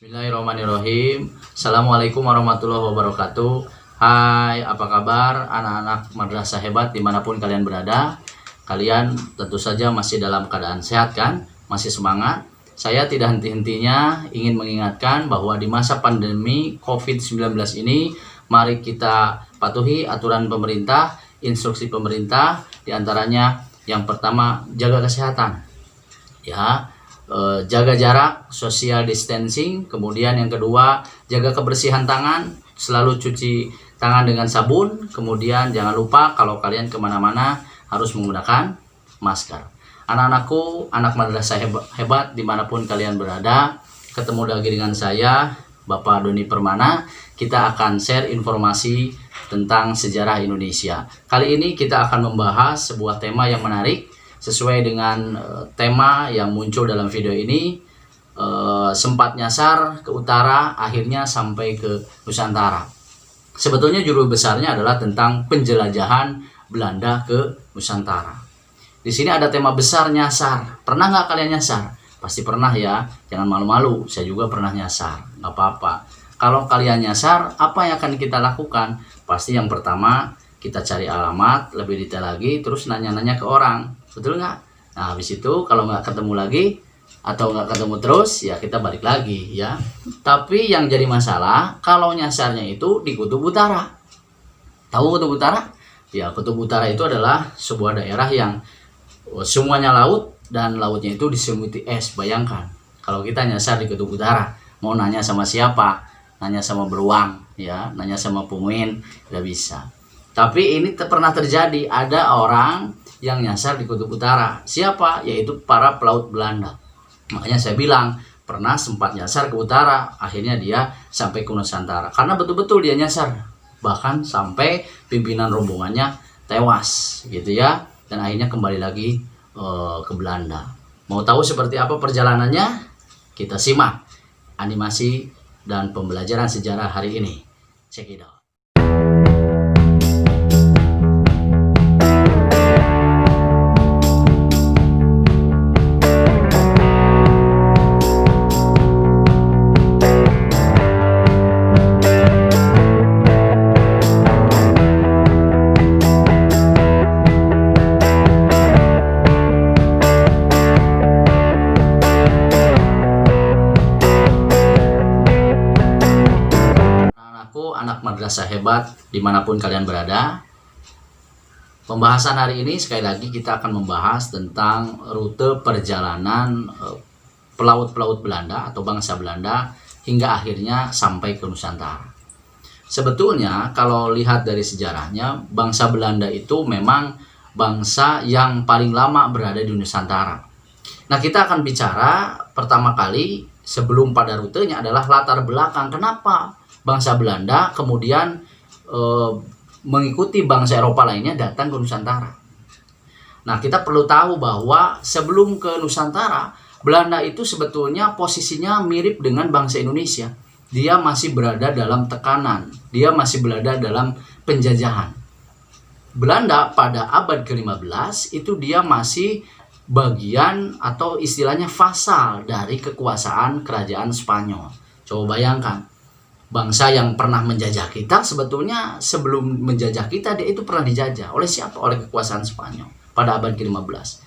Bismillahirrahmanirrahim. Assalamualaikum warahmatullahi wabarakatuh. Hai, apa kabar anak-anak madrasah hebat dimanapun kalian berada? Kalian tentu saja masih dalam keadaan sehat kan? Masih semangat? Saya tidak henti-hentinya ingin mengingatkan bahwa di masa pandemi COVID-19 ini, mari kita patuhi aturan pemerintah, instruksi pemerintah, diantaranya yang pertama jaga kesehatan. Ya, jaga jarak, social distancing. Kemudian yang kedua, jaga kebersihan tangan, selalu cuci tangan dengan sabun. Kemudian jangan lupa kalau kalian kemana-mana harus menggunakan masker. Anak-anakku, anak madrasah hebat dimanapun kalian berada, ketemu lagi dengan saya, Bapak Doni Permana. Kita akan share informasi tentang sejarah Indonesia. Kali ini kita akan membahas sebuah tema yang menarik sesuai dengan tema yang muncul dalam video ini. Sempat nyasar ke utara, akhirnya sampai ke Nusantara. Sebetulnya judul besarnya adalah tentang penjelajahan Belanda ke Nusantara. Di sini ada tema besar, nyasar. Pernah nggak kalian nyasar? Pasti pernah ya, jangan malu-malu. Saya juga pernah nyasar, nggak apa-apa. Kalau kalian nyasar, apa yang akan kita lakukan? Pasti yang pertama, kita cari alamat, lebih detail lagi, terus nanya-nanya ke orang. Betul nggak? Nah, habis itu kalau nggak ketemu lagi atau nggak ketemu terus, ya kita balik lagi ya. Tapi yang jadi masalah, kalau nyasarnya itu di Kutub Utara. Tahu Kutub Utara? Ya, Kutub Utara itu adalah sebuah daerah yang semuanya laut dan lautnya itu diselimuti es. Bayangkan, kalau kita nyasar di Kutub Utara, mau nanya sama siapa? Nanya sama beruang, ya, nanya sama penguin, nggak bisa. Tapi ini pernah terjadi, ada orang yang nyasar di Kutub Utara. Siapa? Yaitu para pelaut Belanda. Makanya saya bilang, pernah sempat nyasar ke utara, akhirnya dia sampai ke Nusantara. Karena betul-betul dia nyasar. Bahkan sampai pimpinan rombongannya tewas, gitu ya. Dan akhirnya kembali lagi ke Belanda. Mau tahu seperti apa perjalanannya? Kita simak animasi dan pembelajaran sejarah hari ini. Check it out. Anak madrasah hebat dimanapun kalian berada. Pembahasan hari ini sekali lagi kita akan membahas tentang rute perjalanan pelaut-pelaut Belanda atau bangsa Belanda hingga akhirnya sampai ke Nusantara. Sebetulnya kalau lihat dari sejarahnya, bangsa Belanda itu memang bangsa yang paling lama berada di Nusantara. Nah, kita akan bicara pertama kali sebelum pada rutenya adalah latar belakang kenapa bangsa Belanda kemudian mengikuti bangsa Eropa lainnya datang ke Nusantara. Nah, kita perlu tahu bahwa sebelum ke Nusantara, Belanda itu sebetulnya posisinya mirip dengan bangsa Indonesia. Dia masih berada dalam tekanan, dia masih berada dalam penjajahan. Belanda pada abad ke-15 itu dia masih bagian atau istilahnya vasal dari kekuasaan kerajaan Spanyol. Coba bayangkan, bangsa yang pernah menjajah kita sebetulnya sebelum menjajah kita dia itu pernah dijajah oleh siapa? Oleh kekuasaan Spanyol pada abad ke-15.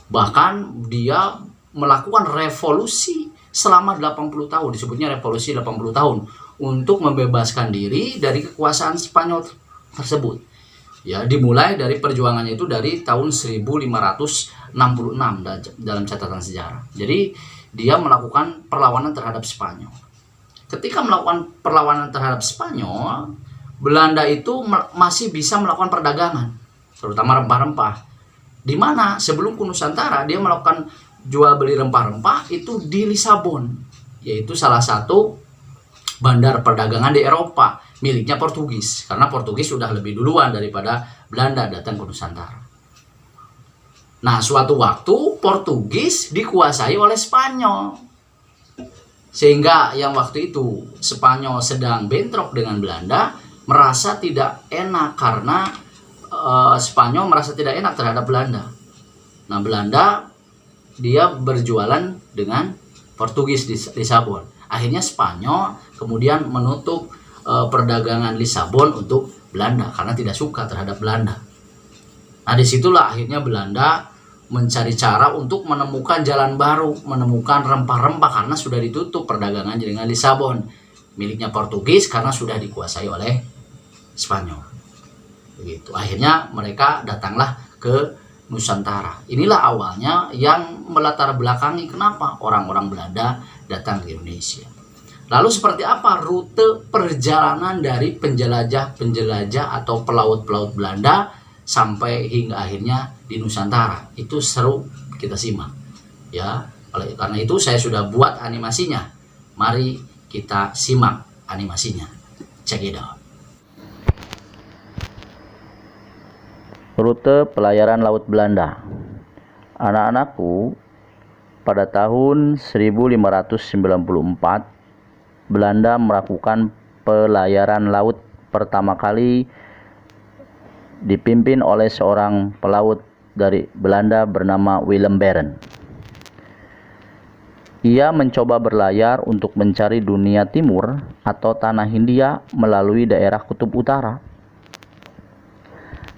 Bahkan dia melakukan revolusi selama 80 tahun, disebutnya revolusi 80 tahun untuk membebaskan diri dari kekuasaan Spanyol tersebut. Ya, dimulai dari perjuangannya itu dari tahun 1566 dalam catatan sejarah. Jadi dia melakukan perlawanan terhadap Spanyol. Ketika melakukan perlawanan terhadap Spanyol, Belanda itu masih bisa melakukan perdagangan, terutama rempah-rempah. Di mana sebelum ke Nusantara dia melakukan jual beli rempah-rempah itu di Lisabon, yaitu salah satu bandar perdagangan di Eropa miliknya Portugis, karena Portugis sudah lebih duluan daripada Belanda datang ke Nusantara. Nah, suatu waktu Portugis dikuasai oleh Spanyol. Sehingga yang waktu itu Spanyol sedang bentrok dengan Belanda, merasa tidak enak karena Spanyol merasa tidak enak terhadap Belanda. Nah, Belanda dia berjualan dengan Portugis di Lisabon. Akhirnya Spanyol kemudian menutup perdagangan Lisabon untuk Belanda karena tidak suka terhadap Belanda. Nah, disitulah akhirnya Belanda mencari cara untuk menemukan jalan baru, menemukan rempah-rempah karena sudah ditutup perdagangan dengan Lisabon, miliknya Portugis karena sudah dikuasai oleh Spanyol. Begitu. Akhirnya mereka datanglah ke Nusantara. Inilah awalnya yang melatar belakangi kenapa orang-orang Belanda datang ke Indonesia. Lalu seperti apa rute perjalanan dari penjelajah-penjelajah atau pelaut-pelaut Belanda sampai hingga akhirnya di Nusantara? Itu seru, kita simak. Ya, karena itu saya sudah buat animasinya. Mari kita simak animasinya. Check it out. Rute pelayaran laut Belanda. Anak-anakku, pada tahun 1594 Belanda melakukan pelayaran laut pertama kali dipimpin oleh seorang pelaut dari Belanda bernama Willem Barents. Ia mencoba berlayar untuk mencari dunia timur atau tanah Hindia melalui daerah kutub utara.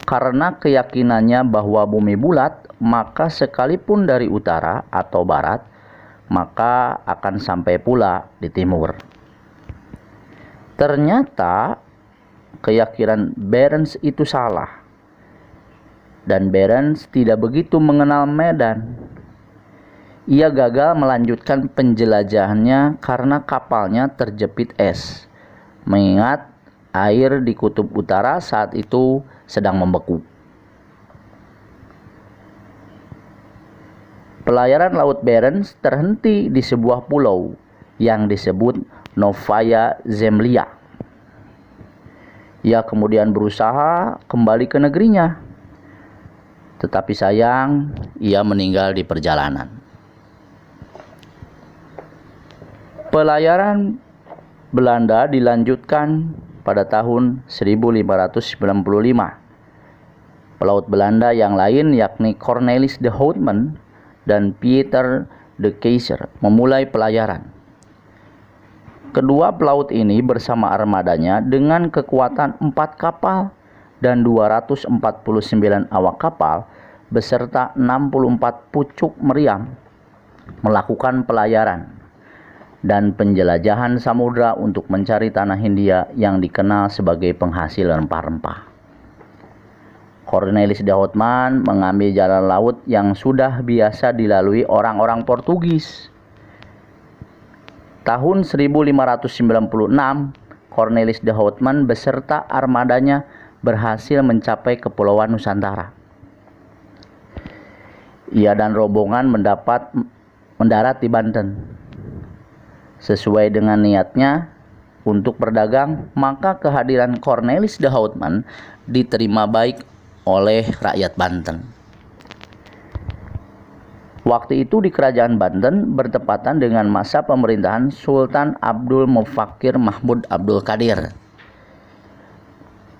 Karena keyakinannya bahwa bumi bulat, maka sekalipun dari utara atau barat, maka akan sampai pula di timur. Ternyata keyakinan Barents itu salah, dan Barents tidak begitu mengenal medan. Ia gagal melanjutkan penjelajahannya karena kapalnya terjepit es, mengingat air di kutub utara saat itu sedang membeku. Pelayaran laut Barents terhenti di sebuah pulau yang disebut Novaya Zemlya. Ia kemudian berusaha kembali ke negerinya, tetapi sayang ia meninggal di perjalanan. Pelayaran Belanda dilanjutkan pada tahun 1595. Pelaut Belanda yang lain yakni Cornelis de Houtman dan Pieter de Keyser memulai pelayaran. Kedua pelaut ini bersama armadanya dengan kekuatan 4 kapal dan 249 awak kapal beserta 64 pucuk meriam melakukan pelayaran dan penjelajahan samudra untuk mencari tanah Hindia yang dikenal sebagai penghasil rempah-rempah. Cornelis de Houtman mengambil jalan laut yang sudah biasa dilalui orang-orang Portugis. Tahun 1596, Cornelis de Houtman beserta armadanya berhasil mencapai Kepulauan Nusantara. Ia dan rombongan mendarat di Banten. Sesuai dengan niatnya untuk berdagang, maka kehadiran Cornelis de Houtman diterima baik oleh rakyat Banten. Waktu itu di Kerajaan Banten bertepatan dengan masa pemerintahan Sultan Abdul Mufakir Mahmud Abdul Qadir.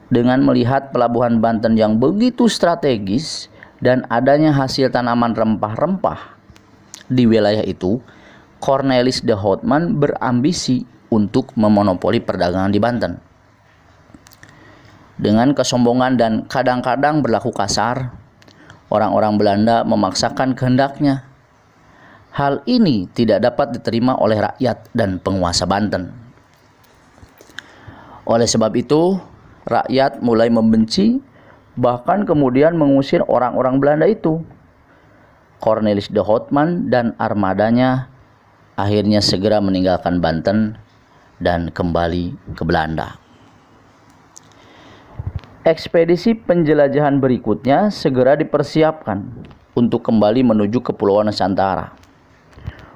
Dengan melihat pelabuhan Banten yang begitu strategis dan adanya hasil tanaman rempah-rempah di wilayah itu, Cornelis de Houtman berambisi untuk memonopoli perdagangan di Banten. Dengan kesombongan dan kadang-kadang berlaku kasar, orang-orang Belanda memaksakan kehendaknya. Hal ini tidak dapat diterima oleh rakyat dan penguasa Banten. Oleh sebab itu, rakyat mulai membenci, bahkan kemudian mengusir orang-orang Belanda itu. Cornelis de Houtman dan armadanya akhirnya segera meninggalkan Banten dan kembali ke Belanda. Ekspedisi penjelajahan berikutnya segera dipersiapkan untuk kembali menuju Kepulauan Nusantara.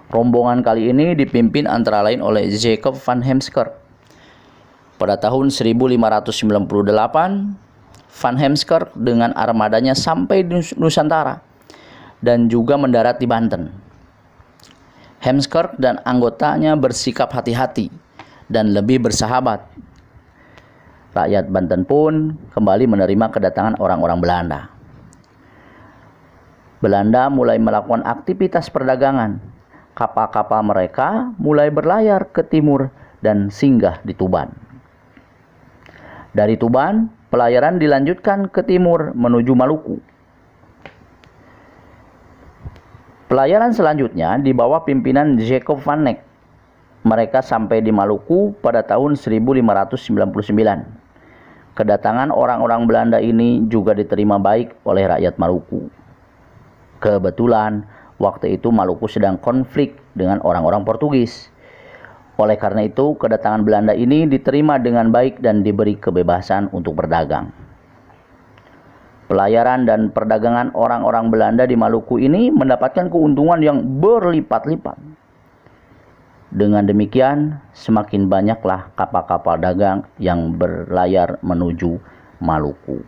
Rombongan kali ini dipimpin antara lain oleh Jacob van Heemskerck. Pada tahun 1598, Van Heemskerck dengan armadanya sampai di Nusantara dan juga mendarat di Banten. Heemskerck dan anggotanya bersikap hati-hati dan lebih bersahabat. Rakyat Banten pun kembali menerima kedatangan orang-orang Belanda. Belanda mulai melakukan aktivitas perdagangan kapal-kapal mereka mulai berlayar ke timur dan singgah di Tuban. Dari Tuban, pelayaran dilanjutkan ke timur menuju Maluku. Pelayaran selanjutnya di bawah pimpinan Jacob van Neck. Mereka sampai di Maluku pada tahun 1599. Kedatangan orang-orang Belanda ini juga diterima baik oleh rakyat Maluku. Kebetulan, waktu itu Maluku sedang konflik dengan orang-orang Portugis. Oleh karena itu, kedatangan Belanda ini diterima dengan baik dan diberi kebebasan untuk berdagang. Pelayaran dan perdagangan orang-orang Belanda di Maluku ini mendapatkan keuntungan yang berlipat-lipat. Dengan demikian, semakin banyaklah kapal-kapal dagang yang berlayar menuju Maluku.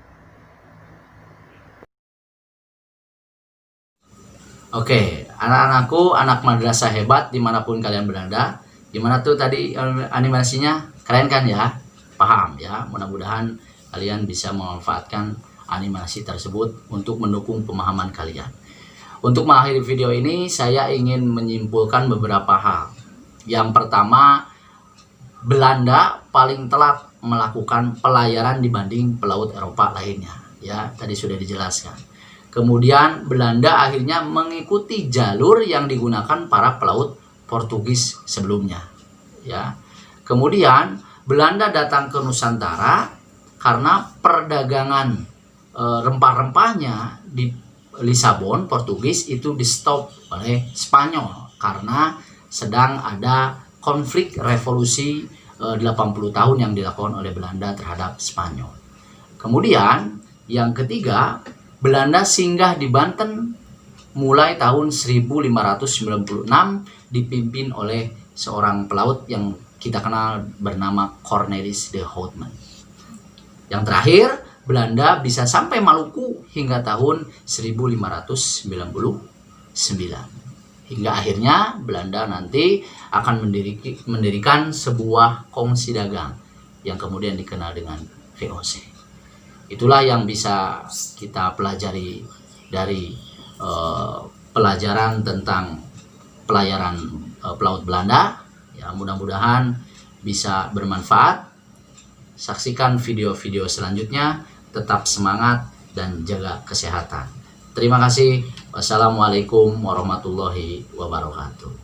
Oke, anak-anakku, anak madrasah hebat dimanapun kalian berada. Gimana tuh tadi animasinya? Keren kan ya? Paham ya? Mudah-mudahan kalian bisa memanfaatkan animasi tersebut untuk mendukung pemahaman kalian. Untuk mengakhiri video ini, saya ingin menyimpulkan beberapa hal. Yang pertama, Belanda paling telat melakukan pelayaran dibanding pelaut Eropa lainnya. Ya, tadi sudah dijelaskan. Kemudian Belanda akhirnya mengikuti jalur yang digunakan para pelaut Portugis sebelumnya. Ya. Kemudian Belanda datang ke Nusantara karena perdagangan rempah-rempahnya di Lisabon, Portugis itu di stop oleh Spanyol karena sedang ada konflik revolusi 80 tahun yang dilakukan oleh Belanda terhadap Spanyol. Kemudian yang ketiga, Belanda singgah di Banten mulai tahun 1596 dipimpin oleh seorang pelaut yang kita kenal bernama Cornelis de Houtman. Yang terakhir, Belanda bisa sampai Maluku hingga tahun 1599. Hingga akhirnya Belanda nanti akan mendirikan sebuah kongsi dagang yang kemudian dikenal dengan VOC. Itulah yang bisa kita pelajari dari pelajaran tentang pelayaran pelaut Belanda. Ya, mudah-mudahan bisa bermanfaat. Saksikan video-video selanjutnya. Tetap semangat dan jaga kesehatan. Terima kasih. Wassalamualaikum warahmatullahi wabarakatuh.